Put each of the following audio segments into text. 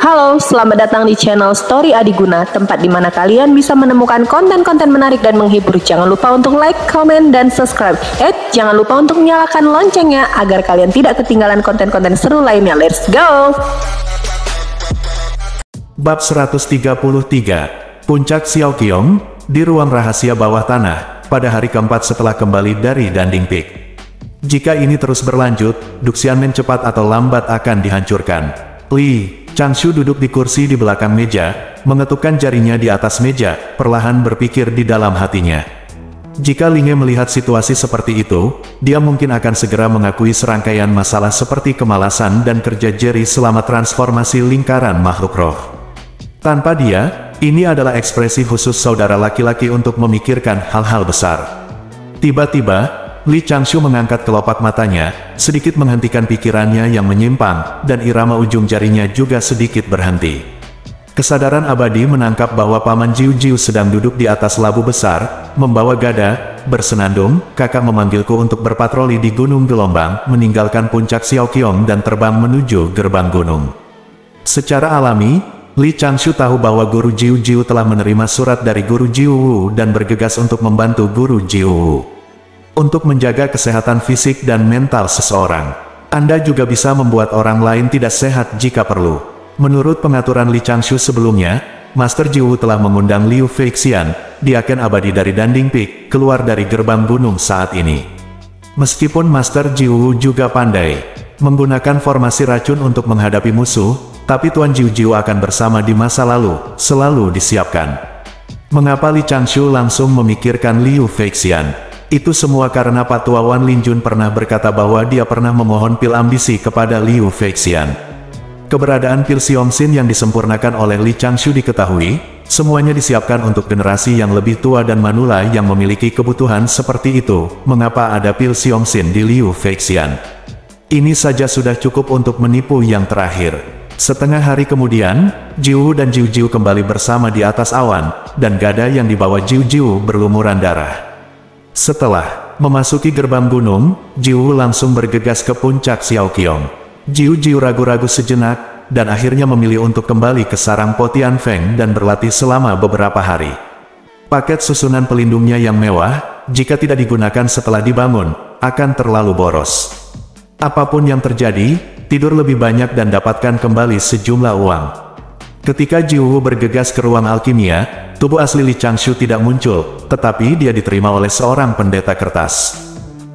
Halo, selamat datang di channel Story Adiguna, tempat di mana kalian bisa menemukan konten-konten menarik dan menghibur. Jangan lupa untuk like, comment, dan subscribe. Jangan lupa untuk nyalakan loncengnya agar kalian tidak ketinggalan konten-konten seru lainnya. Let's go! Bab 133, Puncak Xiaoqiong, di ruang rahasia bawah tanah, pada hari keempat setelah kembali dari Danding Peak. Jika ini terus berlanjut, Duxianmen cepat atau lambat akan dihancurkan. Li Changshu duduk di kursi di belakang meja, mengetupkan jarinya di atas meja, perlahan berpikir di dalam hatinya. Jika Linge melihat situasi seperti itu, dia mungkin akan segera mengakui serangkaian masalah seperti kemalasan dan kerja Jerry selama transformasi lingkaran makhluk roh. Tanpa dia, ini adalah ekspresi khusus saudara laki-laki untuk memikirkan hal-hal besar. Tiba-tiba, Li Changshu mengangkat kelopak matanya, sedikit menghentikan pikirannya yang menyimpang, dan irama ujung jarinya juga sedikit berhenti. Kesadaran abadi menangkap bahwa Paman Jiu Jiu sedang duduk di atas labu besar, membawa gada, bersenandung. Kakak memanggilku untuk berpatroli di Gunung Gelombang, meninggalkan puncak Xiaoqiong dan terbang menuju gerbang gunung. Secara alami, Li Changshu tahu bahwa Guru Jiu Jiu telah menerima surat dari Guru Jiu Wu dan bergegas untuk membantu Guru Jiu Wu untuk menjaga kesehatan fisik dan mental seseorang. Anda juga bisa membuat orang lain tidak sehat jika perlu. Menurut pengaturan Li Changshu sebelumnya, Master Jiu Wu telah mengundang Liu Feixian, diaken abadi dari Danding Peak, keluar dari gerbang gunung saat ini. Meskipun Master Jiu Wu juga pandai menggunakan formasi racun untuk menghadapi musuh, tapi Tuan Jiu Jiu akan bersama di masa lalu, selalu disiapkan. Mengapa Li Changshu langsung memikirkan Liu Feixian? Itu semua karena Pak Tua Wan Linjun pernah berkata bahwa dia pernah memohon pil ambisi kepada Liu Feixian. Keberadaan pil Xiongxin yang disempurnakan oleh Li Changshu diketahui, semuanya disiapkan untuk generasi yang lebih tua dan manula yang memiliki kebutuhan seperti itu. Mengapa ada pil Xiongxin di Liu Feixian? Ini saja sudah cukup untuk menipu yang terakhir. Setengah hari kemudian, Jiu Wu dan Jiu Jiu kembali bersama di atas awan, dan gada yang dibawa Jiu Jiu berlumuran darah. Setelah memasuki gerbang gunung, Jiu Wu langsung bergegas ke puncak Xiaoqiong. Jiu Jiu ragu-ragu sejenak, dan akhirnya memilih untuk kembali ke sarang Po Tianfeng dan berlatih selama beberapa hari. Paket susunan pelindungnya yang mewah, jika tidak digunakan setelah dibangun, akan terlalu boros. Apapun yang terjadi, tidur lebih banyak dan dapatkan kembali sejumlah uang. Ketika Jiu Wu bergegas ke ruang alkimia, tubuh asli Li Changshu tidak muncul, tetapi dia diterima oleh seorang pendeta kertas.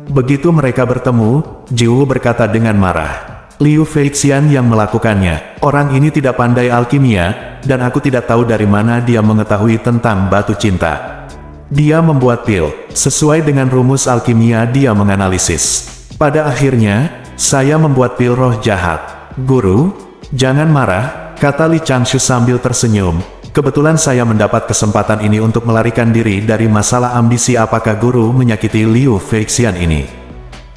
Begitu mereka bertemu, Jiu Wu berkata dengan marah, "Liu Feixian yang melakukannya. Orang ini tidak pandai alkimia, dan aku tidak tahu dari mana dia mengetahui tentang batu cinta. Dia membuat pil, sesuai dengan rumus alkimia dia menganalisis. Pada akhirnya, saya membuat pil roh jahat." "Guru, jangan marah," kata Li Changshu sambil tersenyum. "Kebetulan saya mendapat kesempatan ini untuk melarikan diri dari masalah ambisi. Apakah guru menyakiti Liu Feixian ini?"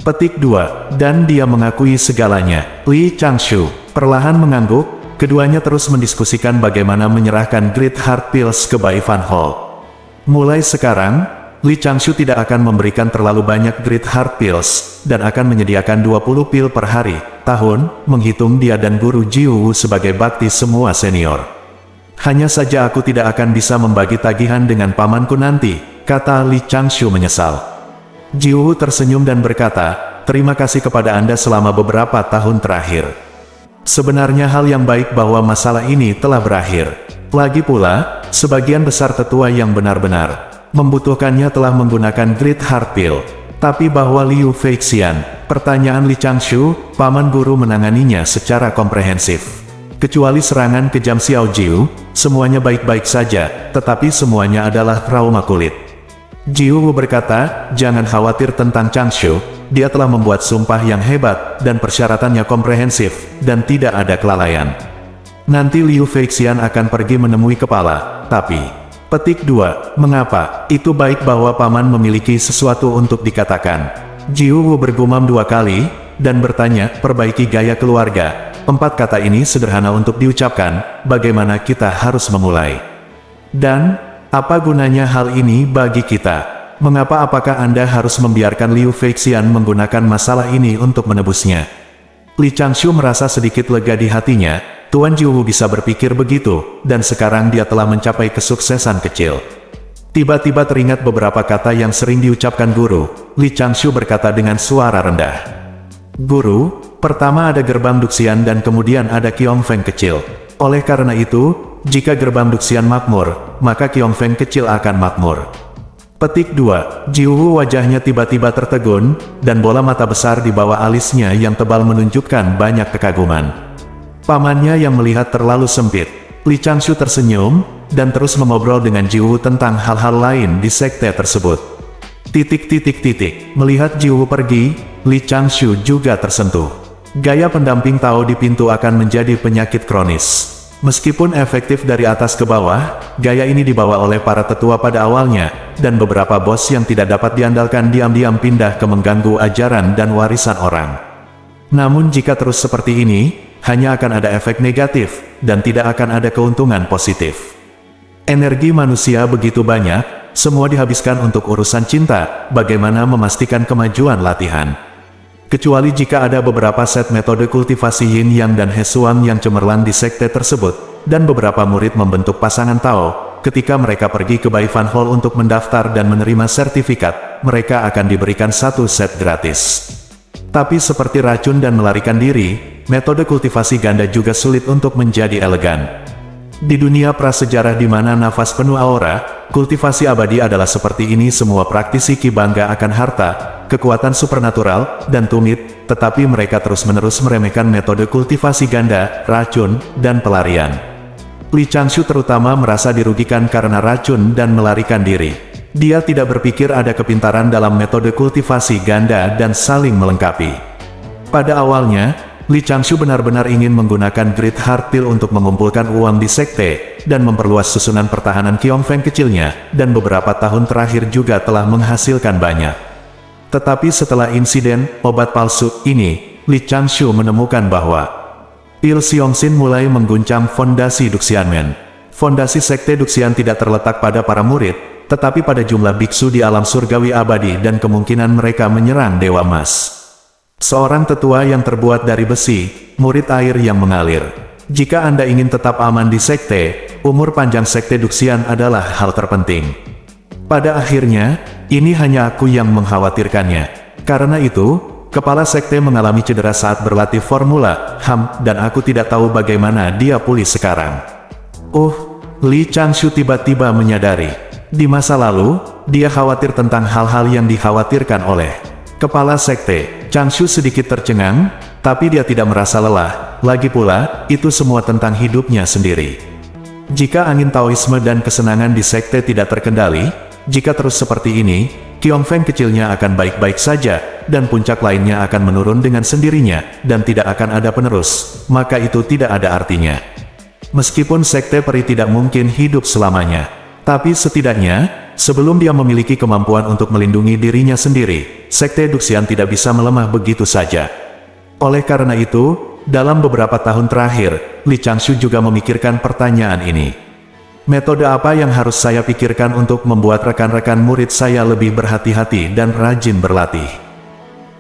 Petik 2. Dan dia mengakui segalanya. Li Changshu perlahan mengangguk, keduanya terus mendiskusikan bagaimana menyerahkan Great Heart Pills ke Bai Fan Hall. Mulai sekarang, Li Changshu tidak akan memberikan terlalu banyak Great Heart Pills, dan akan menyediakan 20 pil per hari, tahun, menghitung dia dan Guru Jiu Wu sebagai bakti semua senior. "Hanya saja aku tidak akan bisa membagi tagihan dengan pamanku nanti," kata Li Changshu menyesal. Jiu Wu tersenyum dan berkata, "Terima kasih kepada Anda selama beberapa tahun terakhir. Sebenarnya hal yang baik bahwa masalah ini telah berakhir. Lagi pula, sebagian besar tetua yang benar-benar membutuhkannya telah menggunakan Great Heart Pill. Tapi bahwa Liu Feixian," pertanyaan Li Changshu, "paman guru menanganinya secara komprehensif. Kecuali serangan kejam Xiao Jiu, semuanya baik-baik saja, tetapi semuanya adalah trauma kulit." Jiu Wu berkata, "Jangan khawatir tentang Changshu, dia telah membuat sumpah yang hebat, dan persyaratannya komprehensif, dan tidak ada kelalaian. Nanti Liu Feixian akan pergi menemui kepala, tapi..." Petik 2. Mengapa? Itu baik bahwa paman memiliki sesuatu untuk dikatakan. Jiu Wu bergumam 2 kali, dan bertanya, "Perbaiki gaya keluarga." 4 kata ini sederhana untuk diucapkan, bagaimana kita harus memulai? Dan, apa gunanya hal ini bagi kita? Apakah Anda harus membiarkan Liu Feixian menggunakan masalah ini untuk menebusnya? Li Changshu merasa sedikit lega di hatinya, Tuan Jiwu bisa berpikir begitu, dan sekarang dia telah mencapai kesuksesan kecil. Tiba-tiba teringat beberapa kata yang sering diucapkan guru. Li Changshu berkata dengan suara rendah. Guru, pertama ada gerbang Duxian dan kemudian ada Qiongfeng kecil. Oleh karena itu, jika gerbang Duxian makmur, maka Qiongfeng kecil akan makmur. Petik 2. Jiwu wajahnya tiba-tiba tertegun, dan bola mata besar di bawah alisnya yang tebal menunjukkan banyak kekaguman. Pamannya yang melihat terlalu sempit. Li Changshu tersenyum, dan terus mengobrol dengan Jiwu tentang hal-hal lain di sekte tersebut. Melihat Jiwu pergi, Li Changshu juga tersentuh. Gaya pendamping Tao di pintu akan menjadi penyakit kronis. Meskipun efektif dari atas ke bawah, gaya ini dibawa oleh para tetua pada awalnya, dan beberapa bos yang tidak dapat diandalkan diam-diam pindah ke mengganggu ajaran dan warisan orang. Namun jika terus seperti ini, hanya akan ada efek negatif, dan tidak akan ada keuntungan positif. Energi manusia begitu banyak, semua dihabiskan untuk urusan cinta, bagaimana memastikan kemajuan latihan. Kecuali jika ada beberapa set metode kultivasi Yin Yang dan Hesuang yang cemerlang di sekte tersebut, dan beberapa murid membentuk pasangan Tao, ketika mereka pergi ke Baifan Hall untuk mendaftar dan menerima sertifikat, mereka akan diberikan satu set gratis. Tapi seperti racun dan melarikan diri, metode kultivasi ganda juga sulit untuk menjadi elegan. Di dunia prasejarah di mana nafas penuh aura, kultivasi abadi adalah seperti ini. Semua praktisi Qi bangga akan harta, kekuatan supernatural, dan tumit, tetapi mereka terus-menerus meremehkan metode kultivasi ganda, racun, dan pelarian. Li Changshu terutama merasa dirugikan karena racun dan melarikan diri. Dia tidak berpikir ada kepintaran dalam metode kultivasi ganda dan saling melengkapi. Pada awalnya, Li Changshu benar-benar ingin menggunakan Great Heart Pill untuk mengumpulkan uang di sekte, dan memperluas susunan pertahanan Qiongfeng kecilnya, dan beberapa tahun terakhir juga telah menghasilkan banyak. Tetapi setelah insiden obat palsu ini, Li Changshu menemukan bahwa Pil Xiongxin mulai mengguncang fondasi Duxianmen. Fondasi sekte Duxian tidak terletak pada para murid, tetapi pada jumlah biksu di alam surgawi abadi dan kemungkinan mereka menyerang Dewa Emas. Seorang tetua yang terbuat dari besi, murid air yang mengalir. Jika Anda ingin tetap aman di sekte, umur panjang sekte Duxian adalah hal terpenting. Pada akhirnya, ini hanya aku yang mengkhawatirkannya. Karena itu, kepala sekte mengalami cedera saat berlatih Formula HAM, dan aku tidak tahu bagaimana dia pulih sekarang. Li Changshu tiba-tiba menyadari. Di masa lalu, dia khawatir tentang hal-hal yang dikhawatirkan oleh kepala sekte. Changshu sedikit tercengang, tapi dia tidak merasa lelah. Lagi pula, itu semua tentang hidupnya sendiri. Jika angin Taoisme dan kesenangan di sekte tidak terkendali, jika terus seperti ini, Qiongfeng kecilnya akan baik-baik saja, dan puncak lainnya akan menurun dengan sendirinya, dan tidak akan ada penerus, maka itu tidak ada artinya. Meskipun sekte peri tidak mungkin hidup selamanya, tapi setidaknya, sebelum dia memiliki kemampuan untuk melindungi dirinya sendiri, sekte Duxian tidak bisa melemah begitu saja. Oleh karena itu, dalam beberapa tahun terakhir, Li Changshu juga memikirkan pertanyaan ini. Metode apa yang harus saya pikirkan untuk membuat rekan-rekan murid saya lebih berhati-hati dan rajin berlatih?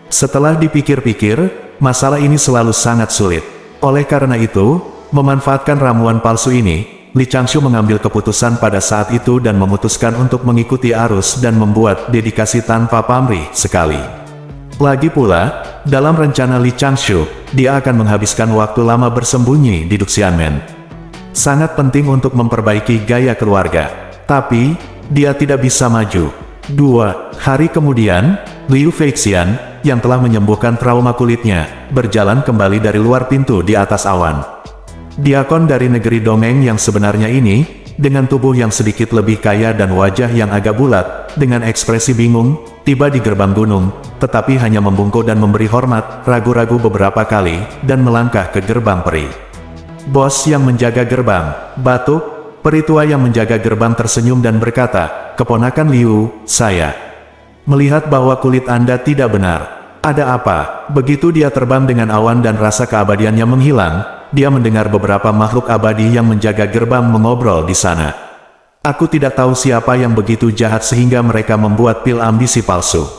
Setelah dipikir-pikir, masalah ini selalu sangat sulit. Oleh karena itu, memanfaatkan ramuan palsu ini, Li Changshu mengambil keputusan pada saat itu dan memutuskan untuk mengikuti arus dan membuat dedikasi tanpa pamrih sekali. Lagi pula, dalam rencana Li Changshu, dia akan menghabiskan waktu lama bersembunyi di Duxianmen. Sangat penting untuk memperbaiki gaya keluarga. Tapi, dia tidak bisa maju. 2 hari kemudian, Liu Feixian, yang telah menyembuhkan trauma kulitnya, berjalan kembali dari luar pintu di atas awan. Diakon dari negeri dongeng yang sebenarnya ini, dengan tubuh yang sedikit lebih kaya dan wajah yang agak bulat, dengan ekspresi bingung, tiba di gerbang gunung, tetapi hanya membungkuk dan memberi hormat, ragu-ragu beberapa kali, dan melangkah ke gerbang peri. Bos yang menjaga gerbang, batuk, peri tua yang menjaga gerbang tersenyum dan berkata, "Keponakan Liu, saya melihat bahwa kulit Anda tidak benar. Ada apa?" Begitu dia terbang dengan awan dan rasa keabadiannya menghilang, dia mendengar beberapa makhluk abadi yang menjaga gerbang mengobrol di sana. "Aku tidak tahu siapa yang begitu jahat sehingga mereka membuat pil ambisi palsu.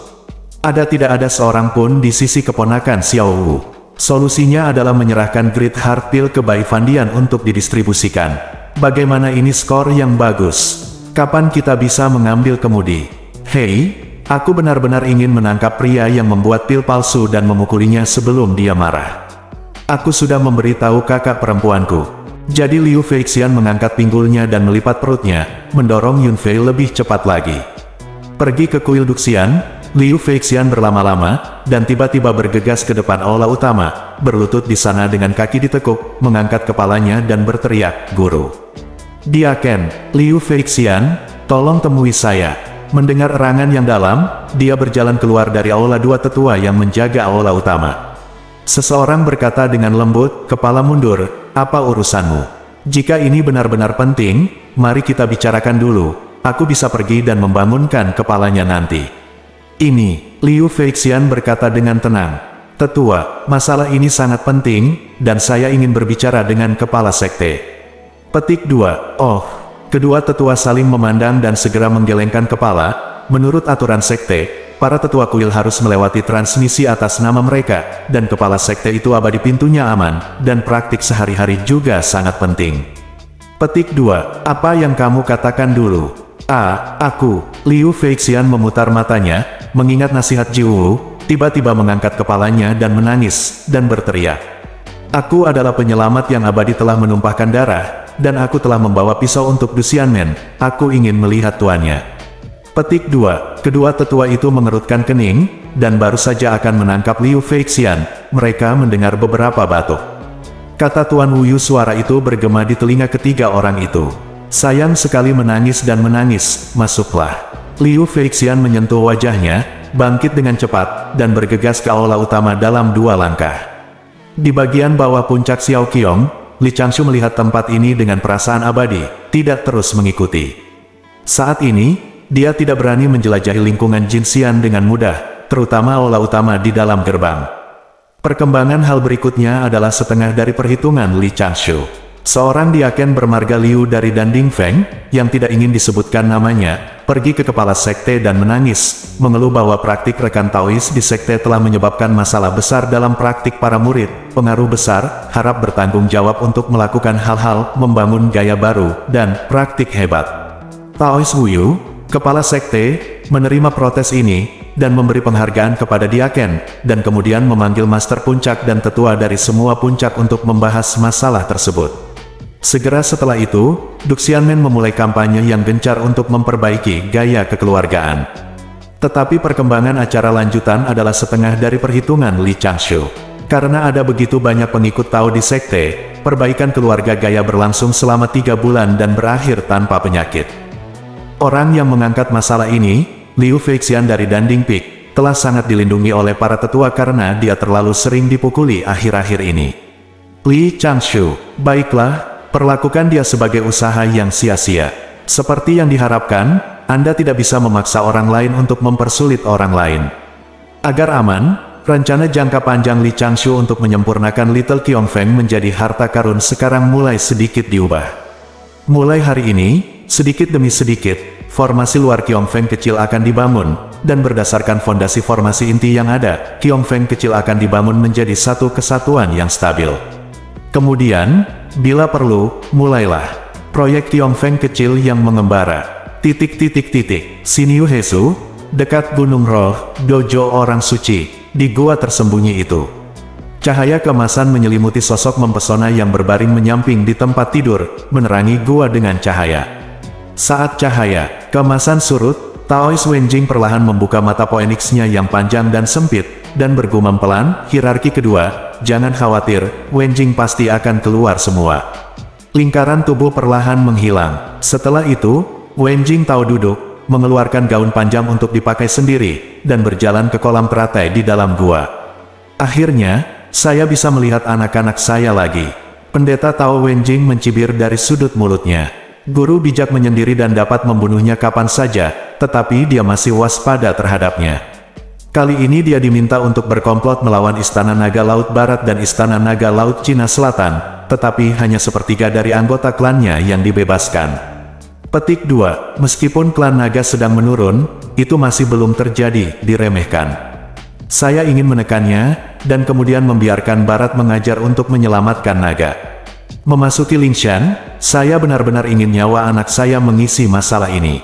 Tidak ada seorang pun di sisi keponakan Xiao Wu. Solusinya adalah menyerahkan Great Heart Pill ke Bai Fandian untuk didistribusikan. Bagaimana ini skor yang bagus? Kapan kita bisa mengambil kemudi? Hei, aku benar-benar ingin menangkap pria yang membuat pil palsu dan memukulinya sebelum dia marah. Aku sudah memberitahu kakak perempuanku. Jadi Liu Feixian mengangkat pinggulnya dan melipat perutnya, mendorong Yun Fei lebih cepat lagi. Pergi ke kuil Duxian, Liu Feixian berlama-lama, dan tiba-tiba bergegas ke depan aula utama, berlutut di sana dengan kaki ditekuk, mengangkat kepalanya dan berteriak, "Guru! Diaken, Liu Feixian, tolong temui saya." Mendengar erangan yang dalam, dia berjalan keluar dari aula dua tetua yang menjaga aula utama. Seseorang berkata dengan lembut, "Kepala mundur, apa urusanmu? Jika ini benar-benar penting, mari kita bicarakan dulu. Aku bisa pergi dan membangunkan kepalanya nanti." Ini, Liu Feixian berkata dengan tenang. "Tetua, masalah ini sangat penting, dan saya ingin berbicara dengan kepala sekte." Petik 2. Oh, kedua tetua saling memandang dan segera menggelengkan kepala. Menurut aturan sekte, para tetua kuil harus melewati transmisi atas nama mereka, dan kepala sekte itu abadi pintunya aman, dan praktik sehari-hari juga sangat penting. Petik 2. Apa yang kamu katakan dulu? Aku. Liu Feixian memutar matanya, mengingat nasihat Jiwu, tiba-tiba mengangkat kepalanya dan menangis, dan berteriak. "Aku adalah penyelamat yang abadi telah menumpahkan darah, dan aku telah membawa pisau untuk Duxianmen. Aku ingin melihat tuannya." Petik 2. Kedua tetua itu mengerutkan kening, dan baru saja akan menangkap Liu Feixian. Mereka mendengar beberapa batuk. Kata Tuan Wuyu, suara itu bergema di telinga ketiga orang itu. "Sayang sekali menangis dan menangis, masuklah." Liu Feixian menyentuh wajahnya, bangkit dengan cepat, dan bergegas ke aula utama dalam 2 langkah. Di bagian bawah puncak Xiaoqiong, Li Changshu melihat tempat ini dengan perasaan abadi, tidak terus mengikuti. Saat ini, dia tidak berani menjelajahi lingkungan Jinxian dengan mudah, terutama aula utama di dalam gerbang. Perkembangan hal berikutnya adalah setengah dari perhitungan Li Changshu. Seorang diaken bermarga Liu dari Danding Feng, yang tidak ingin disebutkan namanya, pergi ke kepala sekte dan menangis, mengeluh bahwa praktik rekan Taois di sekte telah menyebabkan masalah besar dalam praktik para murid, pengaruh besar, harap bertanggung jawab untuk melakukan hal-hal, membangun gaya baru, dan praktik hebat. Taois Wuyu, kepala sekte, menerima protes ini, dan memberi penghargaan kepada diaken, dan kemudian memanggil master puncak dan tetua dari semua puncak untuk membahas masalah tersebut. Segera setelah itu, Duxianmen memulai kampanye yang gencar untuk memperbaiki gaya kekeluargaan. Tetapi perkembangan acara lanjutan adalah setengah dari perhitungan Li Changshu. Karena ada begitu banyak pengikut Tao di sekte, perbaikan keluarga gaya berlangsung selama 3 bulan dan berakhir tanpa penyakit. Orang yang mengangkat masalah ini, Liu Feixian dari Danding Peak, telah sangat dilindungi oleh para tetua karena dia terlalu sering dipukuli akhir-akhir ini. Li Changshu, baiklah, perlakukan dia sebagai usaha yang sia-sia. Seperti yang diharapkan, Anda tidak bisa memaksa orang lain untuk mempersulit orang lain. Agar aman, rencana jangka panjang Li Changshu untuk menyempurnakan Little Qiongfeng menjadi harta karun sekarang mulai sedikit diubah. Mulai hari ini, sedikit demi sedikit, formasi luar Qiongfeng kecil akan dibangun, dan berdasarkan fondasi formasi inti yang ada, Qiongfeng kecil akan dibangun menjadi satu kesatuan yang stabil. Kemudian, bila perlu, mulailah proyek Qiongfeng kecil yang mengembara. Xinyu Hesu, dekat Gunung Roh, dojo orang suci, di gua tersembunyi itu. Cahaya keemasan menyelimuti sosok mempesona yang berbaring menyamping di tempat tidur, menerangi gua dengan cahaya. Saat cahaya keemasan surut, Taois Wenjing perlahan membuka mata Phoenix-nya yang panjang dan sempit, dan bergumam pelan, hierarki kedua, jangan khawatir, Wenjing pasti akan keluar semua. Lingkaran tubuh perlahan menghilang. Setelah itu, Wenjing Tao duduk, mengeluarkan gaun panjang untuk dipakai sendiri, dan berjalan ke kolam teratai di dalam gua. Akhirnya, saya bisa melihat anak-anak saya lagi. Pendeta Tao Wenjing mencibir dari sudut mulutnya. Guru bijak menyendiri dan dapat membunuhnya kapan saja, tetapi dia masih waspada terhadapnya. Kali ini dia diminta untuk berkomplot melawan Istana Naga Laut Barat dan Istana Naga Laut Cina Selatan, tetapi hanya sepertiga dari anggota klannya yang dibebaskan. Petik 2. Meskipun klan naga sedang menurun, itu masih belum terjadi, diremehkan. Saya ingin menekannya, dan kemudian membiarkan Barat mengajar untuk menyelamatkan naga. Memasuki Lingshan, saya benar-benar ingin nyawa anak saya mengisi masalah ini.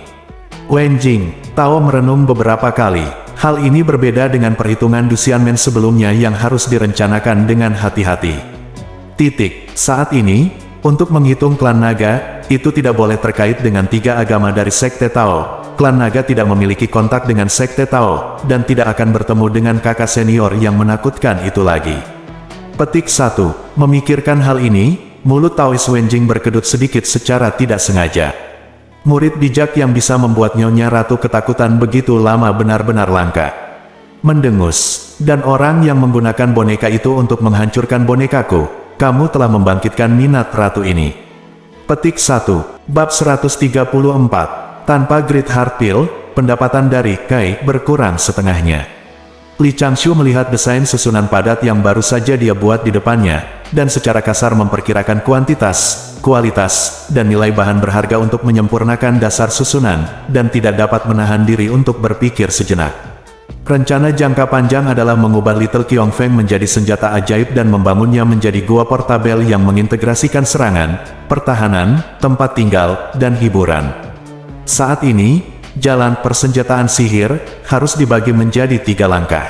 Wenjing, Tao merenung beberapa kali. Hal ini berbeda dengan perhitungan Duxianmen sebelumnya yang harus direncanakan dengan hati-hati. Saat ini, untuk menghitung klan naga, itu tidak boleh terkait dengan 3 agama dari Sekte Tao. Klan naga tidak memiliki kontak dengan Sekte Tao, dan tidak akan bertemu dengan kakak senior yang menakutkan itu lagi. Petik 1. Memikirkan hal ini, mulut Taois Wenjing berkedut sedikit secara tidak sengaja. Murid bijak yang bisa membuat Nyonya Ratu ketakutan begitu lama benar-benar langka. Mendengus, dan orang yang menggunakan boneka itu untuk menghancurkan bonekaku, kamu telah membangkitkan minat ratu ini. Petik 1. Bab 134. Tanpa Great Heart Pill, pendapatan dari Kai berkurang setengahnya. Li Changshu melihat desain susunan padat yang baru saja dia buat di depannya, dan secara kasar memperkirakan kuantitas, kualitas, dan nilai bahan berharga untuk menyempurnakan dasar susunan, dan tidak dapat menahan diri untuk berpikir sejenak. Rencana jangka panjang adalah mengubah Little Qiongfeng menjadi senjata ajaib dan membangunnya menjadi gua portabel yang mengintegrasikan serangan, pertahanan, tempat tinggal, dan hiburan. Saat ini, jalan persenjataan sihir harus dibagi menjadi 3 langkah.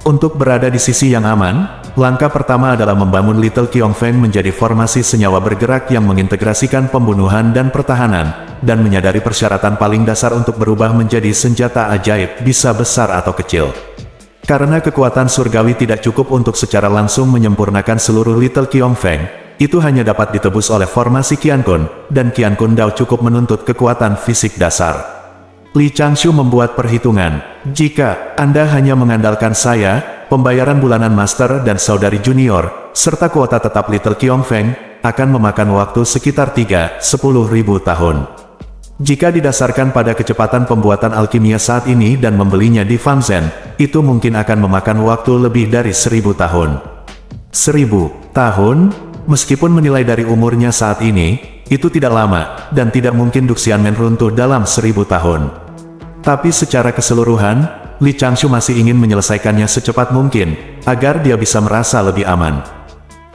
Untuk berada di sisi yang aman, langkah pertama adalah membangun Little Qiongfeng menjadi formasi senyawa bergerak yang mengintegrasikan pembunuhan dan pertahanan, dan menyadari persyaratan paling dasar untuk berubah menjadi senjata ajaib bisa besar atau kecil. Karena kekuatan surgawi tidak cukup untuk secara langsung menyempurnakan seluruh Little Qiongfeng, itu hanya dapat ditebus oleh formasi Qiankun, dan Qiankun Dao cukup menuntut kekuatan fisik dasar. Li Changshu membuat perhitungan, jika Anda hanya mengandalkan saya, pembayaran bulanan Master dan Saudari Junior, serta kuota tetap Little Qiongfeng, akan memakan waktu sekitar 10.000 tahun. Jika didasarkan pada kecepatan pembuatan alkimia saat ini dan membelinya di Fangzhen, itu mungkin akan memakan waktu lebih dari 1000 tahun. 1000 tahun? Meskipun menilai dari umurnya saat ini, itu tidak lama, dan tidak mungkin Duxianmen runtuh dalam 1000 tahun. Tapi secara keseluruhan, Li Changshu masih ingin menyelesaikannya secepat mungkin, agar dia bisa merasa lebih aman.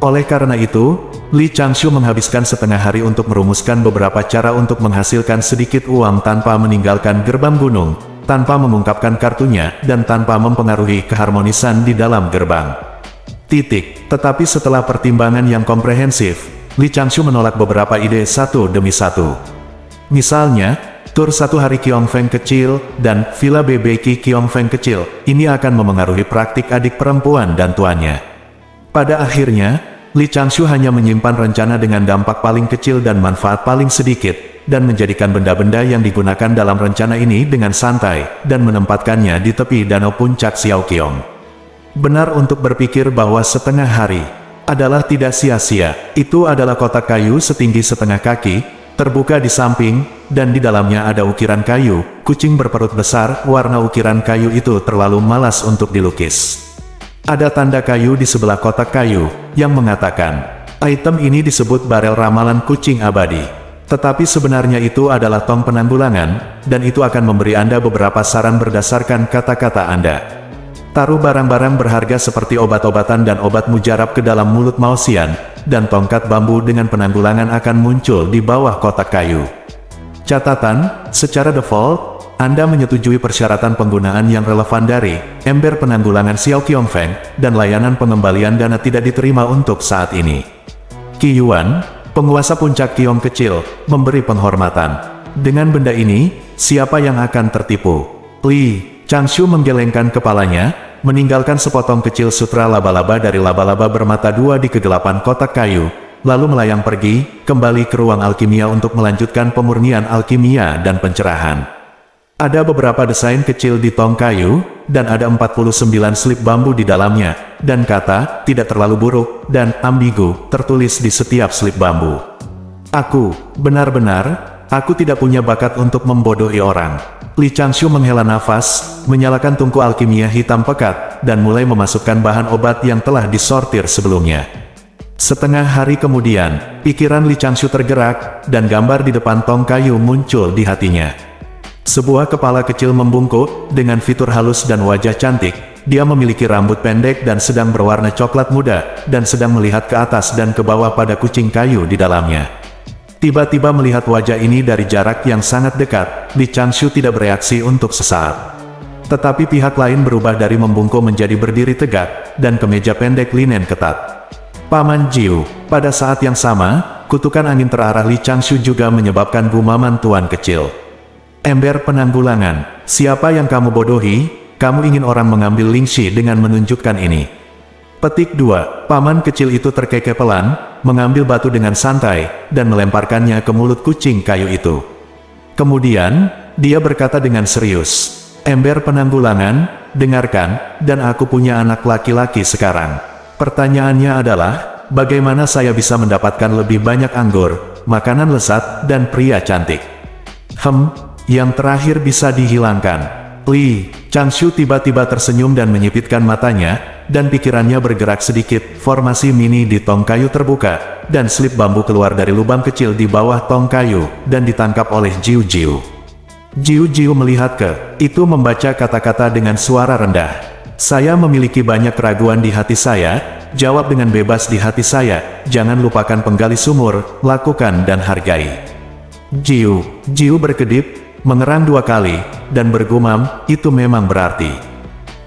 Oleh karena itu, Li Changshu menghabiskan setengah hari untuk merumuskan beberapa cara untuk menghasilkan sedikit uang tanpa meninggalkan gerbang gunung, tanpa mengungkapkan kartunya, dan tanpa mempengaruhi keharmonisan di dalam gerbang. Tetapi setelah pertimbangan yang komprehensif, Li Changshu menolak beberapa ide satu demi satu. Misalnya, tur 1 hari Qiongfeng kecil, dan Villa BBQ Qiongfeng kecil, ini akan memengaruhi praktik adik perempuan dan tuannya. Pada akhirnya, Li Changshu hanya menyimpan rencana dengan dampak paling kecil dan manfaat paling sedikit, dan menjadikan benda-benda yang digunakan dalam rencana ini dengan santai, dan menempatkannya di tepi danau puncak Xiaoqiong. Benar untuk berpikir bahwa setengah hari adalah tidak sia-sia. Itu adalah kotak kayu setinggi setengah kaki, terbuka di samping, dan di dalamnya ada ukiran kayu, kucing berperut besar. Warna ukiran kayu itu terlalu malas untuk dilukis. Ada tanda kayu di sebelah kotak kayu, yang mengatakan, item ini disebut barel ramalan kucing abadi. Tetapi sebenarnya itu adalah tong penanggulangan, dan itu akan memberi Anda beberapa saran berdasarkan kata-kata Anda. Taruh barang-barang berharga seperti obat-obatan dan obat mujarab ke dalam mulut Maosian, dan tongkat bambu dengan penanggulangan akan muncul di bawah kotak kayu. Catatan, secara default, Anda menyetujui persyaratan penggunaan yang relevan dari ember penanggulangan Xiaoqiongfeng, dan layanan pengembalian dana tidak diterima untuk saat ini. Qi Yuan, penguasa puncak Qiong kecil, memberi penghormatan. Dengan benda ini, siapa yang akan tertipu? Li Changshu menggelengkan kepalanya, meninggalkan sepotong kecil sutra laba-laba dari laba-laba bermata dua di kegelapan kotak kayu, lalu melayang pergi, kembali ke ruang alkimia untuk melanjutkan pemurnian alkimia dan pencerahan. Ada beberapa desain kecil di tong kayu, dan ada 49 slip bambu di dalamnya, dan kata, tidak terlalu buruk, dan ambigu, tertulis di setiap slip bambu. Aku tidak punya bakat untuk membodohi orang. Li Changshu menghela nafas, menyalakan tungku alkimia hitam pekat, dan mulai memasukkan bahan obat yang telah disortir sebelumnya. Setengah hari kemudian, pikiran Li Changshu tergerak, dan gambar di depan tong kayu muncul di hatinya. Sebuah kepala kecil membungkuk, dengan fitur halus dan wajah cantik, dia memiliki rambut pendek dan sedang berwarna coklat muda, dan sedang melihat ke atas dan ke bawah pada kucing kayu di dalamnya. Tiba-tiba melihat wajah ini dari jarak yang sangat dekat, Li Changshu tidak bereaksi untuk sesaat. Tetapi pihak lain berubah dari membungkuk menjadi berdiri tegak, dan kemeja pendek linen ketat. Paman Jiu, pada saat yang sama, kutukan angin terarah Li Changshu juga menyebabkan gumaman tuan kecil. Ember penanggulangan, siapa yang kamu bodohi? Kamu ingin orang mengambil Lingxi dengan menunjukkan ini. Petik 2, paman kecil itu terkekeh pelan, mengambil batu dengan santai, dan melemparkannya ke mulut kucing kayu itu. Kemudian, dia berkata dengan serius, ember penanggulangan, dengarkan, dan aku punya anak laki-laki sekarang. Pertanyaannya adalah, bagaimana saya bisa mendapatkan lebih banyak anggur, makanan lezat, dan pria cantik? Yang terakhir bisa dihilangkan. Li Changshu tiba-tiba tersenyum dan menyipitkan matanya, dan pikirannya bergerak sedikit. Formasi mini di tong kayu terbuka, dan slip bambu keluar dari lubang kecil di bawah tong kayu, dan ditangkap oleh Jiu Jiu. Jiu Jiu melihat ke itu membaca kata-kata dengan suara rendah. Saya memiliki banyak keraguan di hati saya, jawab dengan bebas di hati saya, jangan lupakan penggali sumur, lakukan dan hargai. Jiu berkedip, mengerang 2 kali, dan bergumam, itu memang berarti.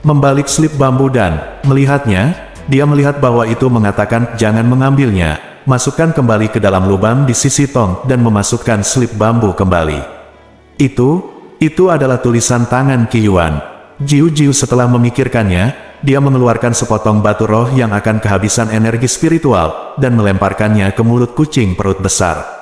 Membalik slip bambu dan melihatnya, dia melihat bahwa itu mengatakan jangan mengambilnya, masukkan kembali ke dalam lubang di sisi tong dan memasukkan slip bambu kembali. Itu adalah tulisan tangan Qi Yuan. Jiu setelah memikirkannya, dia mengeluarkan sepotong batu roh yang akan kehabisan energi spiritual, dan melemparkannya ke mulut kucing perut besar.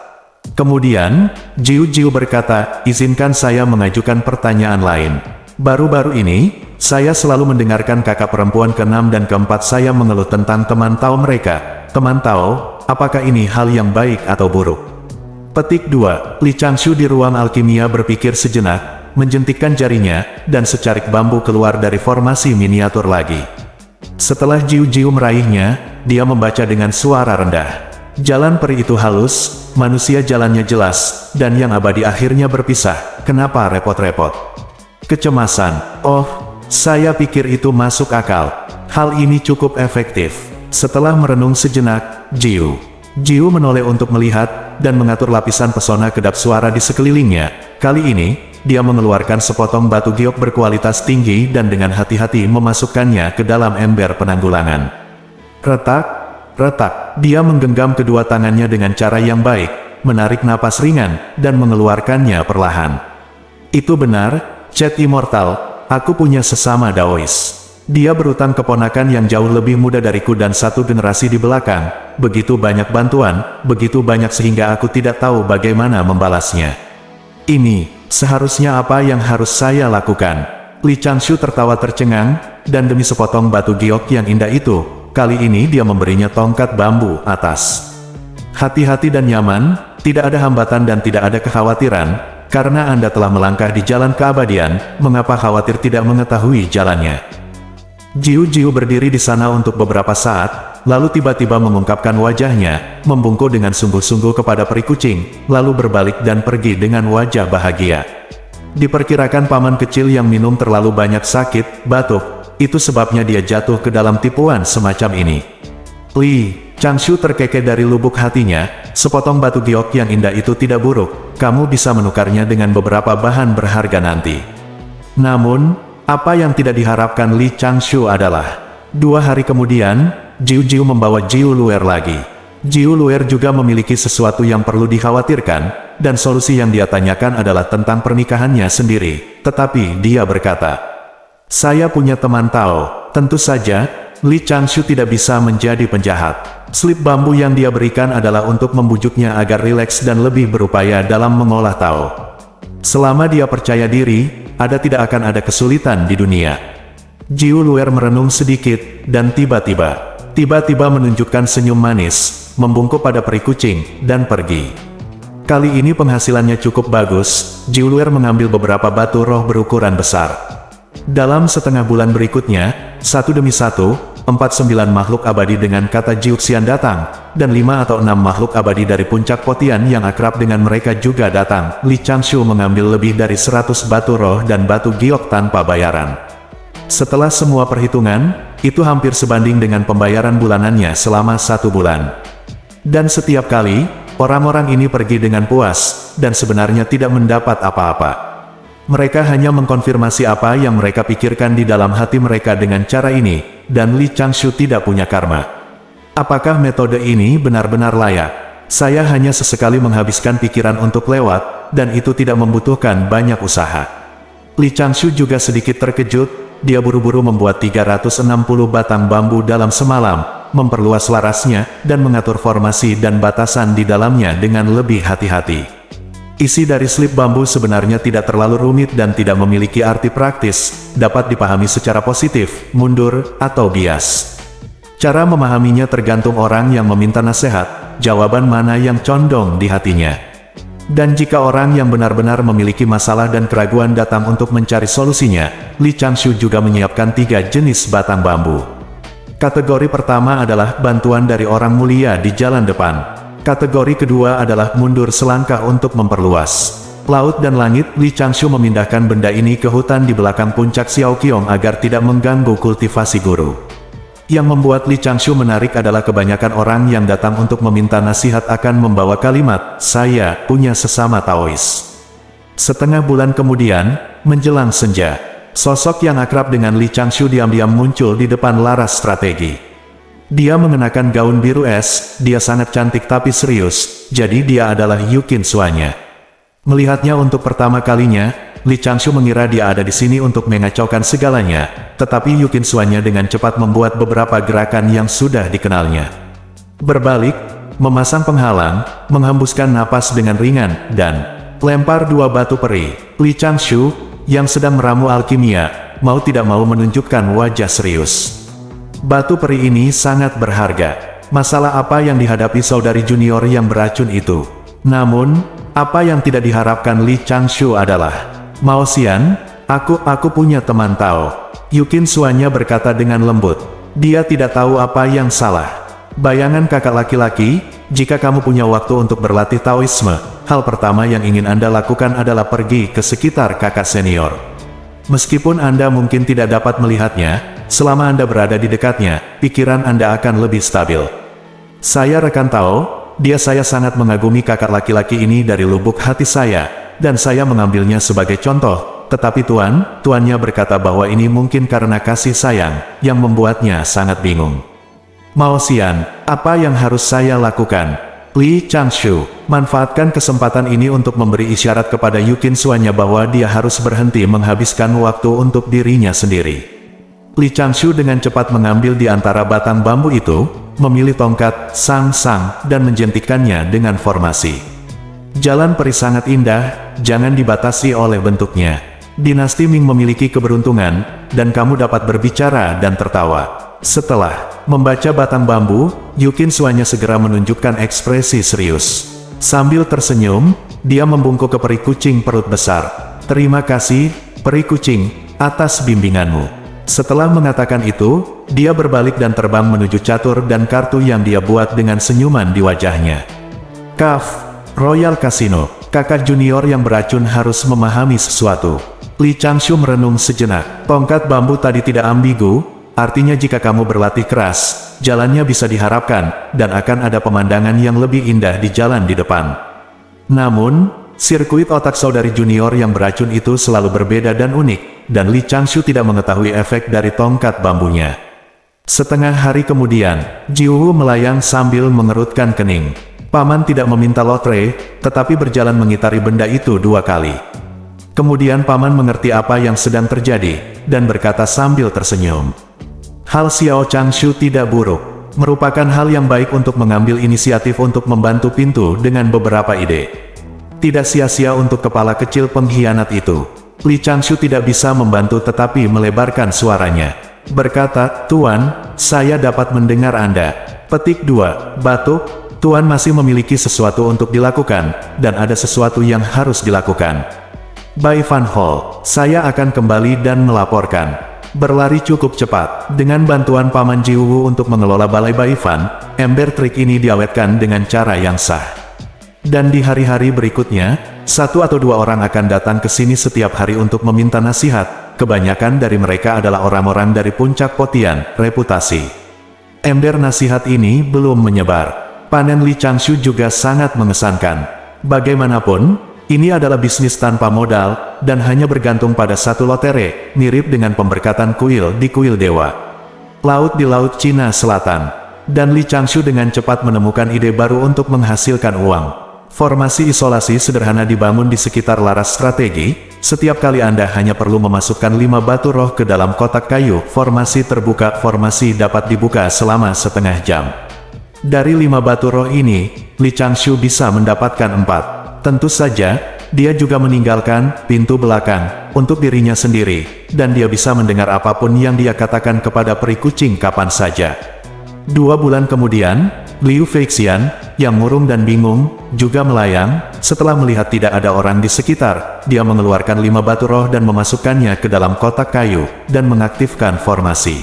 Kemudian, Jiu berkata, izinkan saya mengajukan pertanyaan lain. Baru-baru ini, saya selalu mendengarkan kakak perempuan ke-6 dan ke-4 saya mengeluh tentang teman Tao mereka. Teman Tao, apakah ini hal yang baik atau buruk? Petik 2, Li Changshu di ruang alkimia berpikir sejenak, menjentikkan jarinya, dan secarik bambu keluar dari formasi miniatur lagi. Setelah Jiu meraihnya, dia membaca dengan suara rendah. Jalan peri itu halus, manusia jalannya jelas, dan yang abadi akhirnya berpisah, kenapa repot-repot? Kecemasan, oh, saya pikir itu masuk akal. Hal ini cukup efektif. Setelah merenung sejenak, Jiu menoleh untuk melihat, dan mengatur lapisan pesona kedap suara di sekelilingnya. Kali ini, dia mengeluarkan sepotong batu giok berkualitas tinggi dan dengan hati-hati memasukkannya ke dalam ember penanggulangan. Retak, dia menggenggam kedua tangannya dengan cara yang baik, menarik napas ringan, dan mengeluarkannya perlahan. Itu benar, Chet Immortal, aku punya sesama Daois. Dia berutang keponakan yang jauh lebih muda dariku dan 1 generasi di belakang, begitu banyak bantuan, begitu banyak sehingga aku tidak tahu bagaimana membalasnya. Ini, seharusnya apa yang harus saya lakukan? Li Changshu tertawa tercengang, dan demi sepotong batu giok yang indah itu, kali ini dia memberinya tongkat bambu atas. Hati-hati dan nyaman, tidak ada hambatan dan tidak ada kekhawatiran, karena Anda telah melangkah di jalan keabadian, mengapa khawatir tidak mengetahui jalannya? Jiu berdiri di sana untuk beberapa saat, lalu tiba-tiba mengungkapkan wajahnya, membungkuk dengan sungguh-sungguh kepada peri kucing, lalu berbalik dan pergi dengan wajah bahagia. Diperkirakan paman kecil yang minum terlalu banyak sakit, batuk, itu sebabnya dia jatuh ke dalam tipuan semacam ini. Li Changshu terkekeh dari lubuk hatinya, sepotong batu giok yang indah itu tidak buruk, kamu bisa menukarnya dengan beberapa bahan berharga nanti. Namun, apa yang tidak diharapkan Li Changshu adalah, 2 hari kemudian, Jiu membawa Jiu Luer lagi. Jiu Luer juga memiliki sesuatu yang perlu dikhawatirkan, dan solusi yang dia tanyakan adalah tentang pernikahannya sendiri, tetapi dia berkata, saya punya teman Tao, tentu saja, Li Changshu tidak bisa menjadi penjahat. Slip bambu yang dia berikan adalah untuk membujuknya agar rileks dan lebih berupaya dalam mengolah Tao. Selama dia percaya diri, tidak akan ada kesulitan di dunia. Jiu Luer merenung sedikit, dan tiba-tiba menunjukkan senyum manis, membungkuk pada peri kucing, dan pergi. Kali ini penghasilannya cukup bagus, Jiu Luer mengambil beberapa batu roh berukuran besar. Dalam setengah bulan berikutnya, 1 demi 1, 49 makhluk abadi dengan kata Jiuxian datang, dan 5 atau 6 makhluk abadi dari puncak Potian yang akrab dengan mereka juga datang. Li Changshu mengambil lebih dari 100 batu roh dan batu giok tanpa bayaran. Setelah semua perhitungan, itu hampir sebanding dengan pembayaran bulanannya selama 1 bulan. Dan setiap kali, orang-orang ini pergi dengan puas, dan sebenarnya tidak mendapat apa-apa. Mereka hanya mengkonfirmasi apa yang mereka pikirkan di dalam hati mereka dengan cara ini, dan Li Changshu tidak punya karma. Apakah metode ini benar-benar layak? Saya hanya sesekali menghabiskan pikiran untuk lewat, dan itu tidak membutuhkan banyak usaha. Li Changshu juga sedikit terkejut. Dia buru-buru membuat 360 batang bambu dalam semalam, memperluas larasnya, dan mengatur formasi dan batasan di dalamnya dengan lebih hati-hati. Isi dari slip bambu sebenarnya tidak terlalu rumit dan tidak memiliki arti praktis, dapat dipahami secara positif, mundur, atau bias. Cara memahaminya tergantung orang yang meminta nasihat, jawaban mana yang condong di hatinya. Dan jika orang yang benar-benar memiliki masalah dan keraguan datang untuk mencari solusinya, Li Changshu juga menyiapkan 3 jenis batang bambu. Kategori pertama adalah bantuan dari orang mulia di jalan depan. Kategori kedua adalah mundur selangkah untuk memperluas laut dan langit. Li Changshu memindahkan benda ini ke hutan di belakang puncak Xiaoqiong agar tidak mengganggu kultivasi guru. Yang membuat Li Changshu menarik adalah kebanyakan orang yang datang untuk meminta nasihat akan membawa kalimat, "Saya punya sesama Taois." Setengah bulan kemudian, menjelang senja, sosok yang akrab dengan Li Changshu diam-diam muncul di depan laras strategi. Dia mengenakan gaun biru es, dia sangat cantik tapi serius, jadi dia adalah Yukin Suanya. Melihatnya untuk pertama kalinya, Li Changshu mengira dia ada di sini untuk mengacaukan segalanya, tetapi Yukin Suanya dengan cepat membuat beberapa gerakan yang sudah dikenalnya. Berbalik, memasang penghalang, menghembuskan napas dengan ringan, dan lempar 2 batu peri. Li Changshu, yang sedang meramu alkimia, mau tidak mau menunjukkan wajah serius. Batu peri ini sangat berharga. Masalah apa yang dihadapi saudari junior yang beracun itu? Namun, apa yang tidak diharapkan Li Changshu adalah, "Mao Xian, aku punya teman Tao." Yukin Suanya berkata dengan lembut. Dia tidak tahu apa yang salah. Bayangan kakak laki-laki, jika kamu punya waktu untuk berlatih Taoisme, hal pertama yang ingin Anda lakukan adalah pergi ke sekitar kakak senior. Meskipun Anda mungkin tidak dapat melihatnya, selama Anda berada di dekatnya, pikiran Anda akan lebih stabil. Saya rekan Tao, saya sangat mengagumi kakak laki-laki ini dari lubuk hati saya, dan saya mengambilnya sebagai contoh, tetapi tuannya berkata bahwa ini mungkin karena kasih sayang, yang membuatnya sangat bingung. Mao Xian, apa yang harus saya lakukan? Li Changshu, manfaatkan kesempatan ini untuk memberi isyarat kepada Yukin Suanya bahwa dia harus berhenti menghabiskan waktu untuk dirinya sendiri. Li Changshu dengan cepat mengambil di antara batang bambu itu, memilih tongkat, sang-sang, dan menjentikannya dengan formasi. Jalan peri sangat indah, jangan dibatasi oleh bentuknya. Dinasti Ming memiliki keberuntungan, dan kamu dapat berbicara dan tertawa. Setelah membaca batang bambu, Yukin Suanya segera menunjukkan ekspresi serius. Sambil tersenyum, dia membungkuk ke peri kucing perut besar. "Terima kasih, peri kucing, atas bimbinganmu." Setelah mengatakan itu, dia berbalik dan terbang menuju catur dan kartu yang dia buat dengan senyuman di wajahnya. Kaf, Royal Casino, kakak junior yang beracun harus memahami sesuatu. Li Changshu merenung sejenak. Tongkat bambu tadi tidak ambigu, artinya jika kamu berlatih keras, jalannya bisa diharapkan, dan akan ada pemandangan yang lebih indah di jalan di depan. Namun, sirkuit otak saudari junior yang beracun itu selalu berbeda dan unik, dan Li Changshu tidak mengetahui efek dari tongkat bambunya. Setengah hari kemudian, Jiwoo melayang sambil mengerutkan kening. Paman tidak meminta lotre, tetapi berjalan mengitari benda itu 2 kali. Kemudian paman mengerti apa yang sedang terjadi, dan berkata sambil tersenyum. Hal Xiao Changshu tidak buruk, merupakan hal yang baik untuk mengambil inisiatif untuk membantu pintu dengan beberapa ide. Tidak sia-sia untuk kepala kecil pengkhianat itu. Li Changshu tidak bisa membantu tetapi melebarkan suaranya. Berkata, "Tuan, saya dapat mendengar Anda." Petik 2, batuk. Tuan masih memiliki sesuatu untuk dilakukan, dan ada sesuatu yang harus dilakukan. Bai Fan Hall, saya akan kembali dan melaporkan. Berlari cukup cepat. Dengan bantuan Paman Jiwoo untuk mengelola balai Bai Fan, ember trik ini diawetkan dengan cara yang sah. Dan di hari-hari berikutnya, 1 atau 2 orang akan datang ke sini setiap hari untuk meminta nasihat, kebanyakan dari mereka adalah orang-orang dari puncak Potian, reputasi. Ember nasihat ini belum menyebar. Panen Li Changshu juga sangat mengesankan. Bagaimanapun, ini adalah bisnis tanpa modal, dan hanya bergantung pada satu lotere, mirip dengan pemberkatan kuil di kuil dewa. Laut di Laut Cina Selatan. Dan Li Changshu dengan cepat menemukan ide baru untuk menghasilkan uang. Formasi isolasi sederhana dibangun di sekitar laras strategi. Setiap kali Anda hanya perlu memasukkan 5 batu roh ke dalam kotak kayu, formasi terbuka. Formasi dapat dibuka selama setengah jam. Dari 5 batu roh ini, Li Changshu bisa mendapatkan 4. Tentu saja, dia juga meninggalkan pintu belakang untuk dirinya sendiri, dan dia bisa mendengar apapun yang dia katakan kepada peri kucing kapan saja. 2 bulan kemudian, Liu Feixian, yang murung dan bingung, juga melayang. Setelah melihat tidak ada orang di sekitar, dia mengeluarkan 5 batu roh dan memasukkannya ke dalam kotak kayu, dan mengaktifkan formasi.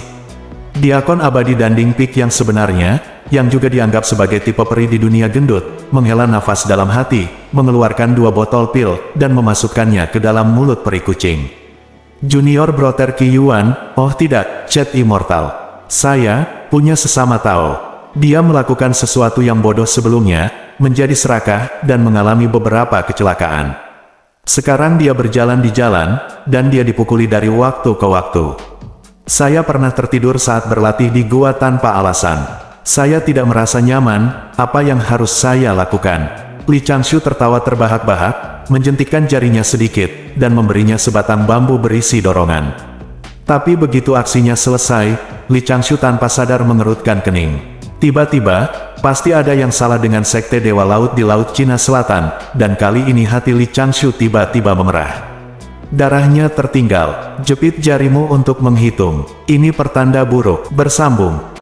Diakon abadi Danding Peak yang sebenarnya, yang juga dianggap sebagai tipe peri di dunia gendut, menghela nafas dalam hati, mengeluarkan 2 botol pil, dan memasukkannya ke dalam mulut peri kucing. Junior Brother Qi Yuan, oh tidak, Chat Immortal. Saya punya sesama Tao. Dia melakukan sesuatu yang bodoh sebelumnya, menjadi serakah, dan mengalami beberapa kecelakaan. Sekarang dia berjalan di jalan, dan dia dipukuli dari waktu ke waktu. Saya pernah tertidur saat berlatih di gua tanpa alasan. Saya tidak merasa nyaman, apa yang harus saya lakukan? Li Changshu tertawa terbahak-bahak, menjentikkan jarinya sedikit, dan memberinya sebatang bambu berisi dorongan. Tapi begitu aksinya selesai, Li Changshu tanpa sadar mengerutkan kening. Tiba-tiba, pasti ada yang salah dengan Sekte Dewa Laut di Laut Cina Selatan, dan kali ini hati Li Changshu tiba-tiba memerah. Darahnya tertinggal. Jepit jarimu untuk menghitung. Ini pertanda buruk. Bersambung.